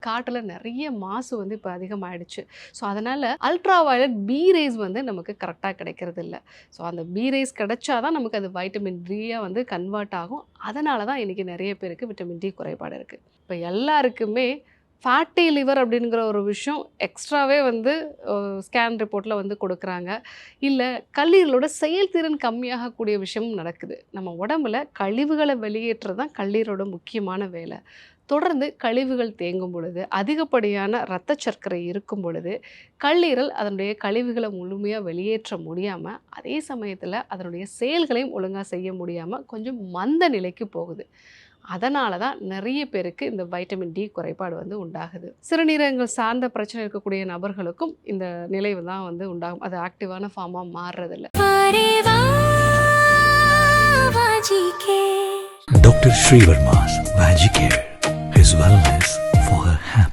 காற்றுல நிறைய மாசு வந்து இப்போ அதிகமாகிடுச்சு. ஸோ அதனால் அல்ட்ரா வயலட் பி ரேஸ் வந்து நமக்கு கரெக்டாக கிடைக்கிறது இல்லை. ஸோ அந்த பி ரேஸ் கிடைச்சா தான் நமக்கு அது வைட்டமின் டியாக வந்து கன்வெர்ட் ஆகும். அதனால தான் இன்றைக்கி நிறைய பேருக்கு விட்டமின் டி குறைபாடு இருக்குது. இப்போ எல்லாருக்குமே ஃபேட்டி லிவர் அப்படிங்கிற ஒரு விஷயம் எக்ஸ்ட்ராவே வந்து ஸ்கேன் ரிப்போர்ட்டில் வந்து கொடுக்குறாங்க. இல்லை கல்லீரலோட செயல்திறன் கம்மியாகக்கூடிய விஷயமும் நடக்குது. நம்ம உடம்புல கழிவுகளை வெளியேற்றுறது தான் கல்லீரலோட முக்கியமான வேலை. தொடர்ந்து கழிவுகள் தேங்கும் பொழுது, அதிகப்படியான இரத்த சர்க்கரை இருக்கும் பொழுது, கல்லீரல் அதனுடைய கழிவுகளை முழுமையாக வெளியேற்ற முடியாமல், அதே சமயத்தில் அதனுடைய செயல்களையும் ஒழுங்காக செய்ய முடியாமல் கொஞ்சம் மந்த நிலைக்கு போகுது. அதனால தான் நிறைய பேருக்கு இந்த வைட்டமின் டி குறைபாடு வந்து உண்டாகுது. சிறுநீரகங்கள் சார்ந்த பிரச்சனை இருக்கக்கூடிய நபர்களுக்கும் இந்த நிலை தான் வந்து உண்டாகும். அது ஆக்டிவான ஃபார்மாக மாறுறதில்ல. Dr. Srivarma's Vegicare, his wellness for her happiness.